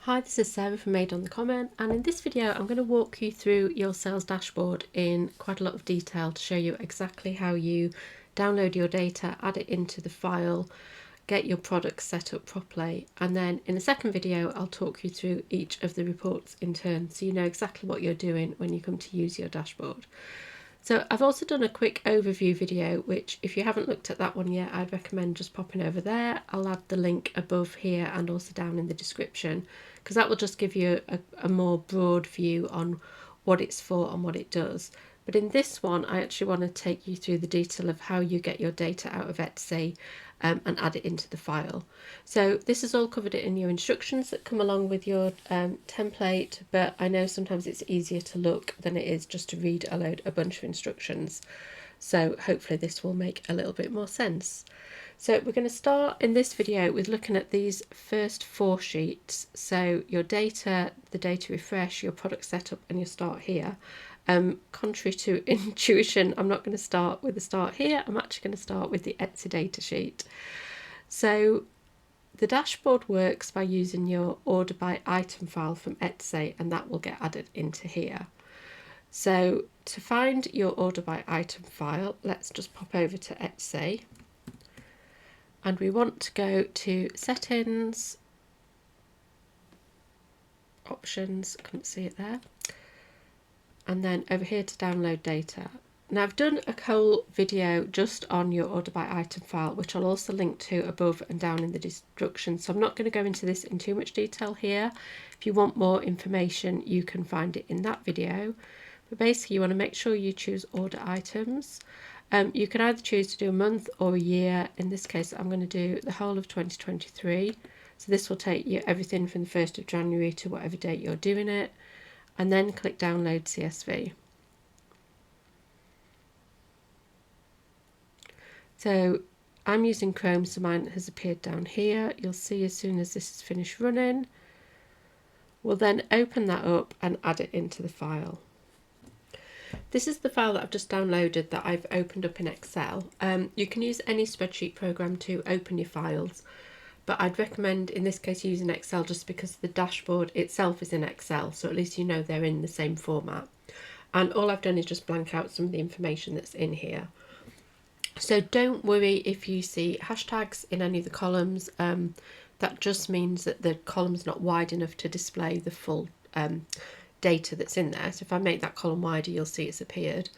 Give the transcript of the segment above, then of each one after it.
Hi, this is Sarah from Made on the Comment, and in this video I'm going to walk you through your sales dashboard in quite a lot of detail to show you exactly how you download your data, add it into the file, get your products set up properly, and then in the second video I'll talk you through each of the reports in turn so you know exactly what you're doing when you come to use your dashboard. So I've also done a quick overview video, which if you haven't looked at that one yet, I'd recommend just popping over there. I'll add the link above here and also down in the description, because that will just give you a more broad view on what it's for and what it does. But in this one, I actually want to take you through the detail of how you get your data out of Etsy and add it into the file. So this is all covered in your instructions that come along with your template, but I know sometimes it's easier to look than it is just to read a bunch of instructions. So hopefully this will make a little bit more sense. So we're going to start in this video with looking at these first 4 sheets. So your data, the data refresh, your product setup, and your start here. Contrary to intuition, I'm not going to start with the start here. I'm actually going to start with the Etsy data sheet. So the dashboard works by using your order by item file from Etsy, and that will get added into here. So to find your order by item file, let's just pop over to Etsy. And we want to go to settings, options, couldn't see it there. And then over here to download data. Now I've done a whole video just on your order by item file, which I'll also link to above and down in the description. So I'm not going to go into this in too much detail here. If you want more information, you can find it in that video. But basically you want to make sure you choose order items. You can either choose to do a month or a year. In this case, I'm going to do the whole of 2023. So this will take you everything from the 1st of January to whatever date you're doing it. And then click download CSV. So I'm using Chrome, so mine has appeared down here. You'll see as soon as this is finished running. We'll then open that up and add it into the file. This is the file that I've just downloaded that I've opened up in Excel. You can use any spreadsheet program to open your files, but I'd recommend in this case using Excel just because the dashboard itself is in Excel, so at least you know they're in the same format. And all I've done is just blank out some of the information that's in here. So don't worry if you see hashtags in any of the columns. That just means that the column's not wide enough to display the full data that's in there. So if I make that column wider, you'll see it's appeared.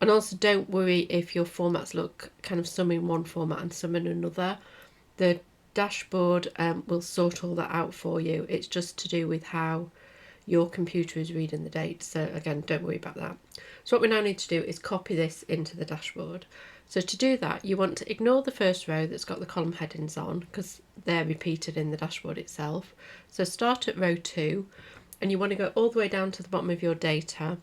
And also don't worry if your formats look kind of some in one format and some in another. The dashboard will sort all that out for you. It's just to do with how your computer is reading the date. So again, don't worry about that. So what we now need to do is copy this into the dashboard. So to do that, you want to ignore the first row that's got the column headings on because they're repeated in the dashboard itself. So start at row 2 and you want to go all the way down to the bottom of your data.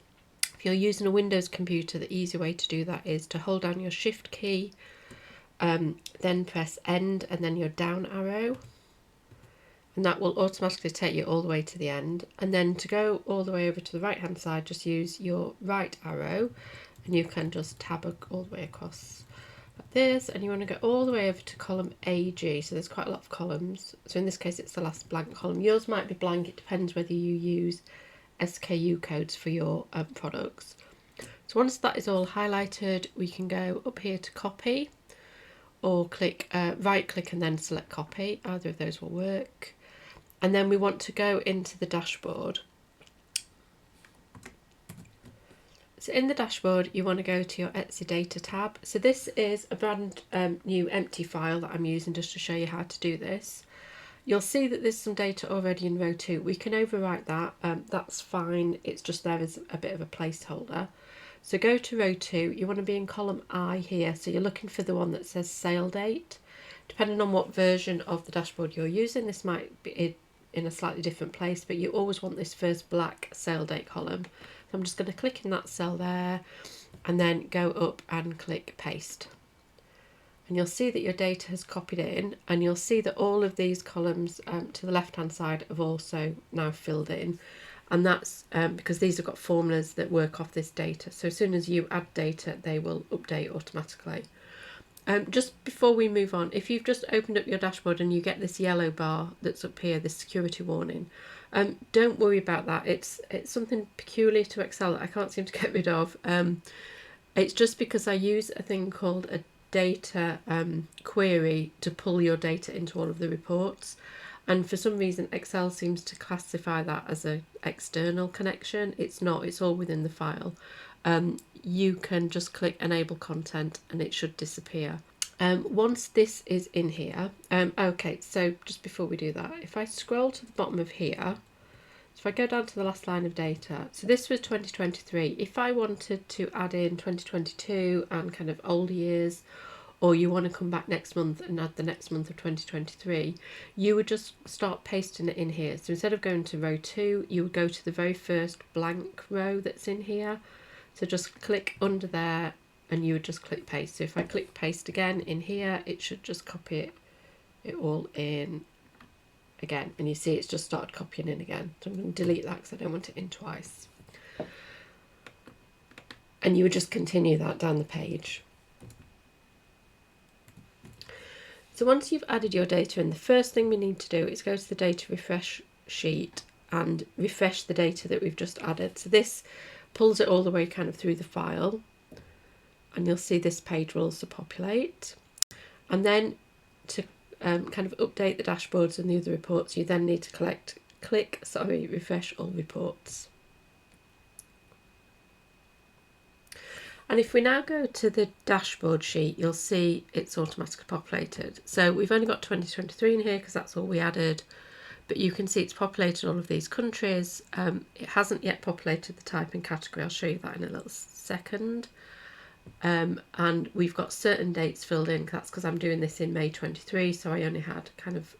If you're using a Windows computer, the easy way to do that is to hold down your Shift key, then press End and then your down arrow. And that will automatically take you all the way to the end. And then to go all the way over to the right hand side, just use your right arrow and you can just tab all the way across like this, and you want to go all the way over to column AG. So there's quite a lot of columns. So in this case it's the last blank column. Yours might be blank, it depends whether you use SKU codes for your products. So once that is all highlighted, we can go up here to copy or click right click and then select copy. Either of those will work. And then we want to go into the dashboard. So in the dashboard, you want to go to your Etsy data tab. So this is a brand new empty file that I'm using just to show you how to do this. You'll see that there's some data already in row 2. We can overwrite that, that's fine. It's just there as a bit of a placeholder. So go to row 2, you want to be in column I here. So you're looking for the one that says sale date. Depending on what version of the dashboard you're using, this might be in a slightly different place, but you always want this first black sale date column. So I'm just going to click in that cell there and then go up and click paste. And you'll see that your data has copied in, and you'll see that all of these columns to the left hand side have also now filled in. And that's because these have got formulas that work off this data. So as soon as you add data, they will update automatically. Just before we move on, if you've just opened up your dashboard and you get this yellow bar that's up here, this security warning, don't worry about that. It's something peculiar to Excel that I can't seem to get rid of. It's just because I use a thing called a data query to pull your data into all of the reports. And for some reason, Excel seems to classify that as an external connection. It's not, it's all within the file. You can just click enable content and it should disappear. Once this is in here, okay, so just before we do that, if I scroll to the bottom of here, if I go down to the last line of data, so this was 2023. If I wanted to add in 2022 and kind of old years, or you want to come back next month and add the next month of 2023, you would just start pasting it in here. So instead of going to row 2, you would go to the very first blank row that's in here. So just click under there and you would just click paste. So if I click paste again in here, it should just copy it all in again. And you see it's just started copying in again. So I'm going to delete that because I don't want it in twice. And you would just continue that down the page. So once you've added your data in, the first thing we need to do is go to the data refresh sheet and refresh the data that we've just added. So this pulls it all the way kind of through the file, and you'll see this page will also populate. And then to kind of update the dashboards and the other reports, you then need to click refresh all reports. And if we now go to the dashboard sheet, you'll see it's automatically populated. So we've only got 2023 in here because that's all we added, but you can see it's populated all of these countries. It hasn't yet populated the type and category. I'll show you that in a little second. And we've got certain dates filled in. That's because I'm doing this in May 23, so I only had kind of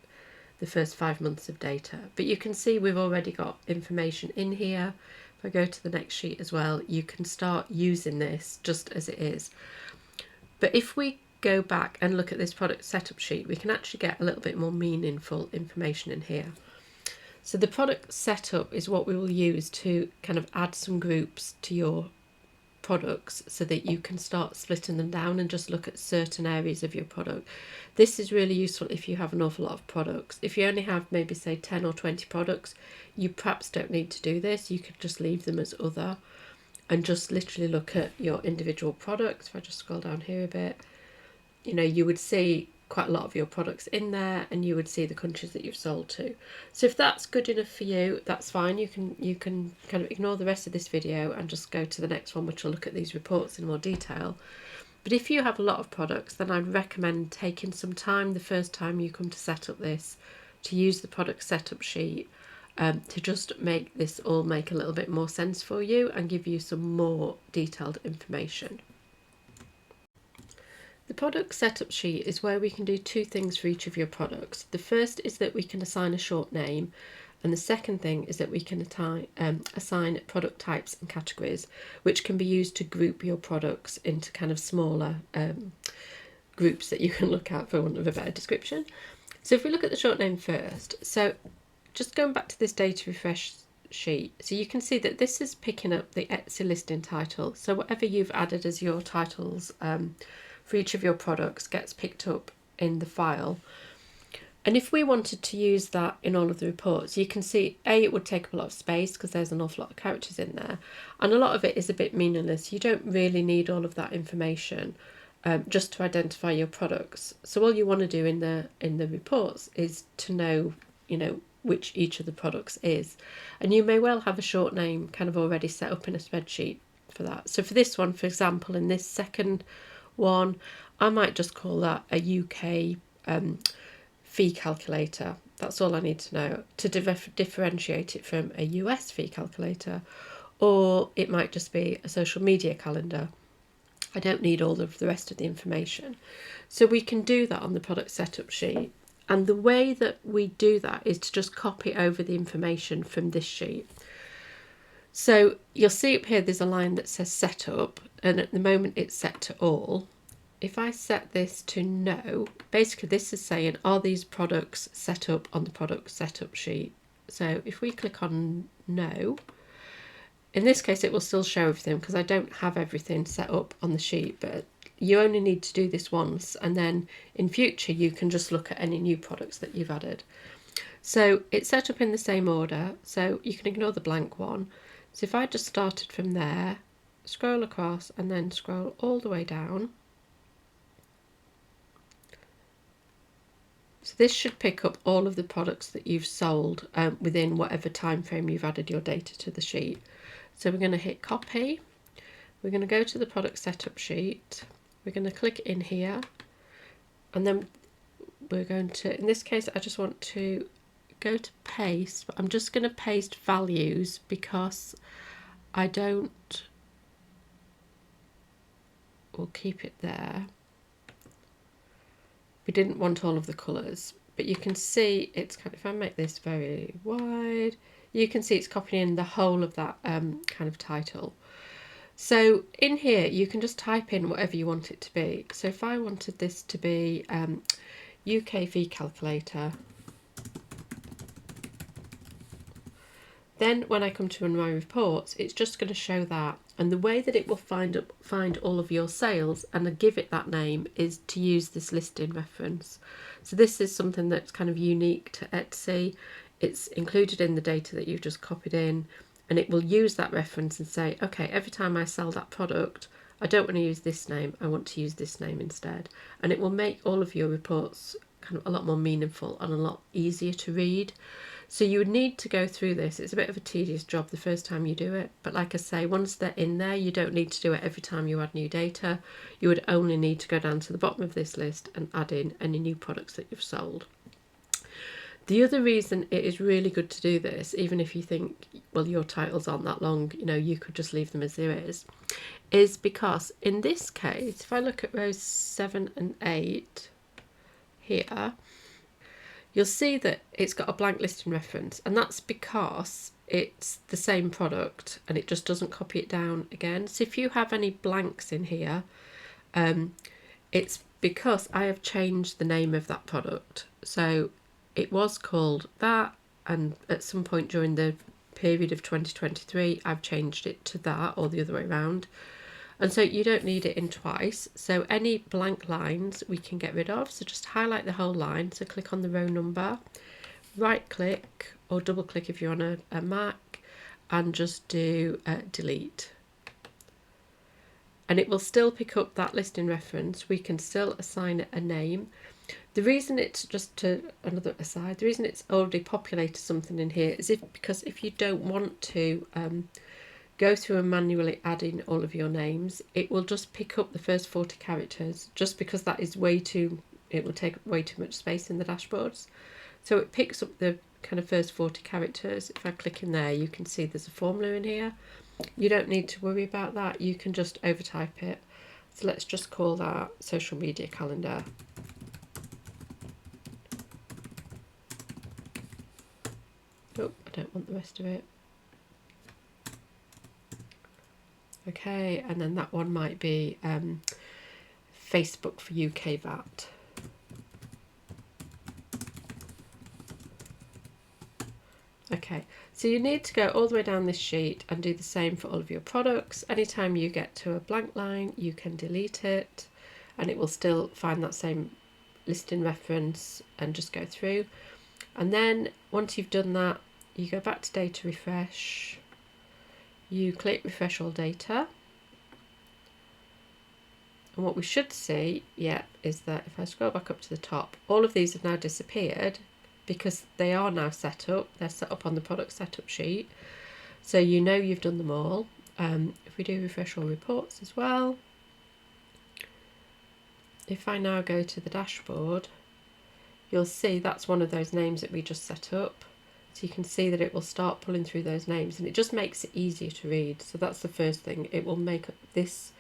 the first 5 months of data. But you can see we've already got information in here. If I go to the next sheet as well, you can start using this just as it is. But if we go back and look at this product setup sheet, we can actually get a little bit more meaningful information in here. So the product setup is what we will use to kind of add some groups to your products so that you can start splitting them down and just look at certain areas of your product. This is really useful if you have an awful lot of products. If you only have maybe say 10 or 20 products, you perhaps don't need to do this. You could just leave them as other and just literally look at your individual products. If I just scroll down here a bit, you know, you would see quite a lot of your products in there and you would see the countries that you've sold to. So if that's good enough for you, that's fine. You can kind of ignore the rest of this video and just go to the next one, which will look at these reports in more detail. But if you have a lot of products, then I'd recommend taking some time the first time you come to set up this to use the product setup sheet to just make this all make a little bit more sense for you and give you some more detailed information. The product setup sheet is where we can do two things for each of your products. The first is that we can assign a short name, and the second thing is that we can assign product types and categories, which can be used to group your products into kind of smaller groups that you can look at, for want of a better description. So if we look at the short name first, so just going back to this data refresh sheet, so you can see that this is picking up the Etsy listing title. So whatever you've added as your titles for each of your products gets picked up in the file. And if we wanted to use that in all of the reports, you can see it would take up a lot of space because there's an awful lot of characters in there, and a lot of it is a bit meaningless. You don't really need all of that information just to identify your products. So all you want to do in the reports is to know, you know, which each of the products is, and you may well have a short name kind of already set up in a spreadsheet for that. So for this one, for example, in this second one, I might just call that a UK fee calculator. That's all I need to know to differentiate it from a US fee calculator, or it might just be a social media calendar. I don't need all of the rest of the information. So we can do that on the product setup sheet. And the way that we do that is to just copy over the information from this sheet. So you'll see up here there's a line that says setup, and at the moment it's set to all. If I set this to no, basically this is saying, are these products set up on the product setup sheet? So if we click on no, in this case it will still show everything because I don't have everything set up on the sheet, but you only need to do this once, and then in future you can just look at any new products that you've added. So it's set up in the same order, so you can ignore the blank one. So if I just started from there, scroll across and then scroll all the way down, so this should pick up all of the products that you've sold within whatever time frame you've added your data to the sheet. So we're going to hit copy, we're going to go to the product setup sheet, we're going to click in here, and then we're going to, in this case I just want to go to paste, but I'm just going to paste values because I don't, we'll keep it there. We didn't want all of the colours, but you can see it's kind of, if I make this very wide, you can see it's copying in the whole of that kind of title. So in here you can just type in whatever you want it to be. So if I wanted this to be UKV calculator, then when I come to run my reports, it's just going to show that. And the way that it will find all of your sales and give it that name is to use this listing reference. So this is something that's kind of unique to Etsy. It's included in the data that you've just copied in, and it will use that reference and say, okay, every time I sell that product, I don't want to use this name, I want to use this name instead. And it will make all of your reports kind of a lot more meaningful and a lot easier to read. So you would need to go through this. It's a bit of a tedious job the first time you do it, but like I say, once they're in there, you don't need to do it every time you add new data. You would only need to go down to the bottom of this list and add in any new products that you've sold. The other reason it is really good to do this, even if you think, well, your titles aren't that long, you know, you could just leave them as there is because in this case, if I look at rows 7 and 8 here, you'll see that it's got a blank listing reference, and that's because it's the same product and it just doesn't copy it down again. So if you have any blanks in here, it's because I have changed the name of that product. So it was called that, and at some point during the period of 2023 I've changed it to that, or the other way around. And so you don't need it in twice. So any blank lines we can get rid of. So just highlight the whole line. So click on the row number, right click or double click if you're on a Mac, and just do delete. And it will still pick up that listing reference. We can still assign it a name. The reason it's, just to another aside, the reason it's already populated something in here is because if you don't want to go through and manually add in all of your names, it will just pick up the first 40 characters, just because that is it will take way too much space in the dashboards. So it picks up the kind of first 40 characters. If I click in there, you can see there's a formula in here. You don't need to worry about that. You can just overtype it. So let's just call that social media calendar. Oh, I don't want the rest of it. Okay, and then that one might be Facebook for UK VAT. Okay, so you need to go all the way down this sheet and do the same for all of your products. Anytime you get to a blank line, you can delete it and it will still find that same listing reference and just go through. And then once you've done that, you go back to data refresh. You click refresh all data, and what we should see, is that if I scroll back up to the top, all of these have now disappeared because they are now set up. They're set up on the product setup sheet, so you know you've done them all. If we do refresh all reports as well, if I now go to the dashboard, you'll see that's one of those names that we just set up. So you can see that it will start pulling through those names, and it just makes it easier to read. So that's the first thing. It will make this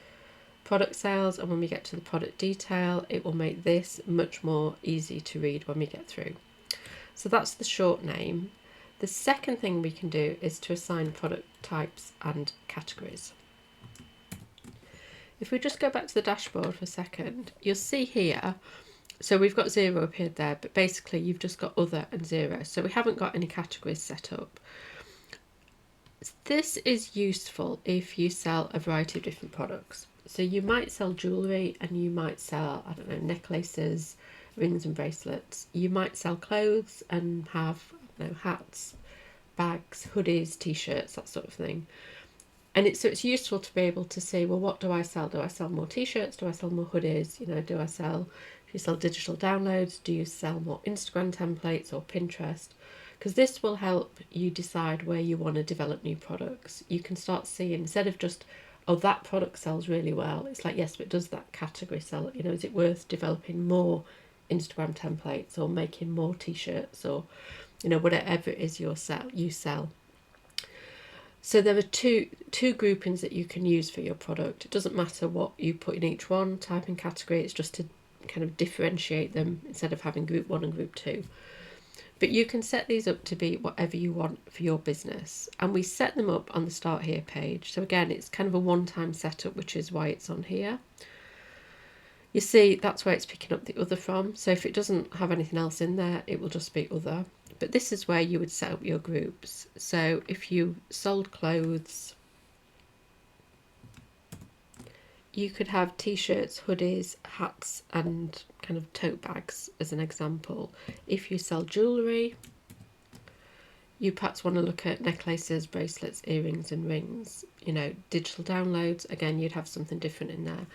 product sales, and when we get to the product detail, it will make this much more easy to read when we get through. So that's the short name. The second thing we can do is to assign product types and categories. If we just go back to the dashboard for a second, you'll see here, so we've got 0 appeared there, but basically you've just got other and 0. So we haven't got any categories set up. This is useful if you sell a variety of different products. So you might sell jewellery and you might sell, I don't know, necklaces, rings and bracelets. You might sell clothes and have, I don't know, hats, bags, hoodies, t-shirts, that sort of thing. And it's useful to be able to see, well, what do I sell? Do I sell more t-shirts? Do I sell more hoodies? You know, do you sell digital downloads? Do you sell more Instagram templates or Pinterest? Because this will help you decide where you want to develop new products. You can start seeing, instead of just, oh, that product sells really well, it's like, yes, but does that category sell? You know, is it worth developing more Instagram templates or making more t-shirts, or, you know, whatever it is you sell. So there are two groupings that you can use for your product. It doesn't matter what you put in each one, type and category, it's just to kind of differentiate them instead of having group 1 and group 2. But you can set these up to be whatever you want for your business. And we set them up on the Start Here page. So again, it's kind of a one-time setup, which is why it's on here. You see, that's where it's picking up the other from. So if it doesn't have anything else in there, it will just be other. But this is where you would set up your groups. So if you sold clothes, you could have t-shirts, hoodies, hats and kind of tote bags as an example. If you sell jewellery, you perhaps want to look at necklaces, bracelets, earrings and rings. You know, digital downloads, again, you'd have something different in there.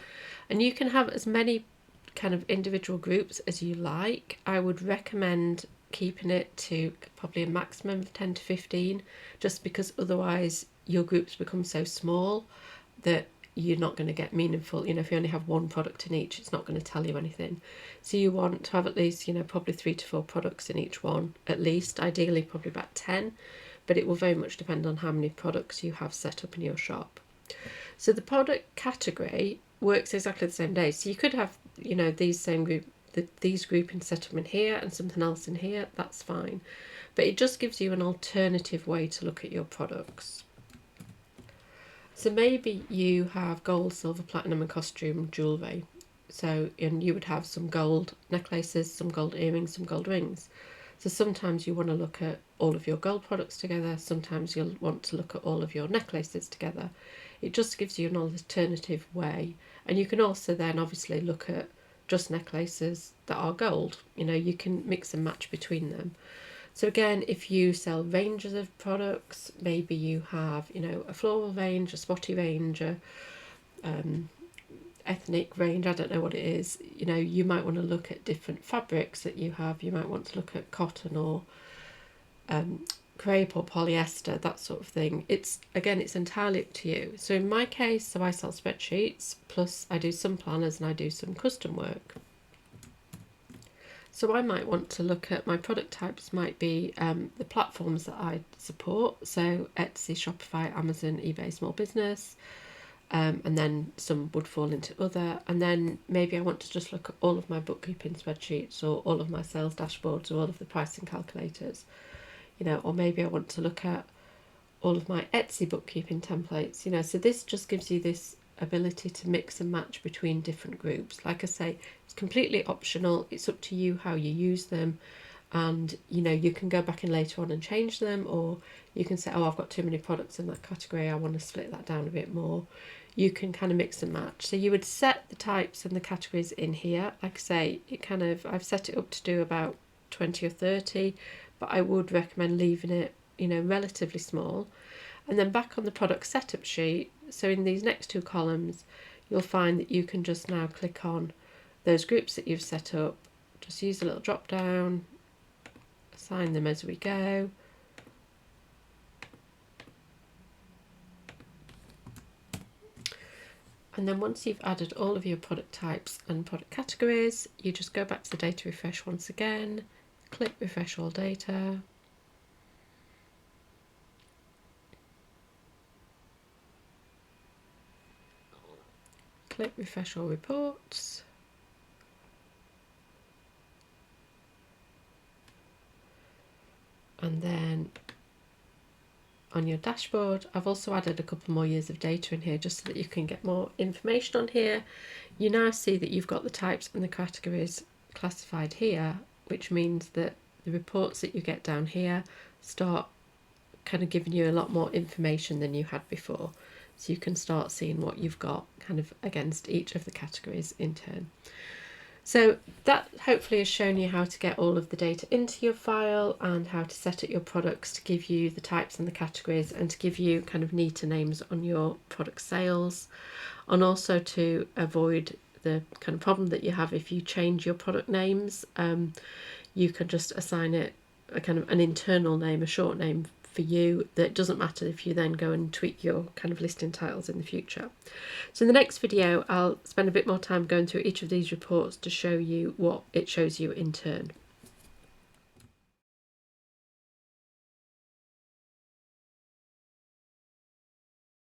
And you can have as many kind of individual groups as you like. I would recommend keeping it to probably a maximum of 10 to 15, just because otherwise your groups become so small that you're not going to get meaningful. You know, if you only have one product in each, it's not going to tell you anything. So you want to have at least, you know, probably 3 to 4 products in each one, at least, ideally probably about 10, but it will very much depend on how many products you have set up in your shop. So the product category works exactly the same day. So you could have, you know, these groupings set up in here and something else in here, that's fine. But it just gives you an alternative way to look at your products. So maybe you have gold, silver, platinum and costume jewellery. So, and you would have some gold necklaces, some gold earrings, some gold rings. So sometimes you want to look at all of your gold products together, sometimes you'll want to look at all of your necklaces together. It just gives you an alternative way. And you can also then obviously look at just necklaces that are gold. You know, you can mix and match between them. So again, if you sell ranges of products, maybe you have, you know, a floral range, a spotty range, a ethnic range, I don't know what it is. You know, you might want to look at different fabrics that you have. You might want to look at cotton or crepe or polyester, that sort of thing. It's entirely up to you. So in my case, I sell spreadsheets, plus I do some planners and I do some custom work. So I might want to look at my product types, might be the platforms that I support. So Etsy, Shopify, Amazon, eBay, small business, and then some would fall into other. And then maybe I want to just look at all of my bookkeeping spreadsheets or all of my sales dashboards or all of the pricing calculators, you know, or maybe I want to look at all of my Etsy bookkeeping templates, you know. So this just gives you this ability to mix and match between different groups. Like I say, it's completely optional. It's up to you how you use them, and you know, you can go back in later on and change them, or you can say, oh, I've got too many products in that category, I want to split that down a bit more. You can kind of mix and match. So you would set the types and the categories in here. Like I say, I've set it up to do about 20 or 30, but I would recommend leaving it, you know, relatively small. And then back on the product setup sheet, so in these next 2 columns, you'll find that you can just now click on those groups that you've set up. Just use a little drop down, assign them as we go. And then once you've added all of your product types and product categories, you just go back to the data refresh once again, click refresh all data. Click refresh all reports. And then on your dashboard, I've also added a couple more years of data in here just so that you can get more information on here. You now see that you've got the types and the categories classified here, which means that the reports that you get down here start kind of giving you a lot more information than you had before. so you can start seeing what you've got kind of against each of the categories in turn. So that hopefully has shown you how to get all of the data into your file and how to set up your products to give you the types and the categories and to give you kind of neater names on your product sales, and also to avoid the kind of problem that you have if you change your product names. You can just assign it a kind of an internal name, a short name for you, that doesn't matter if you then go and tweak your kind of listing titles in the future. So in the next video, I'll spend a bit more time going through each of these reports to show you what it shows you in turn.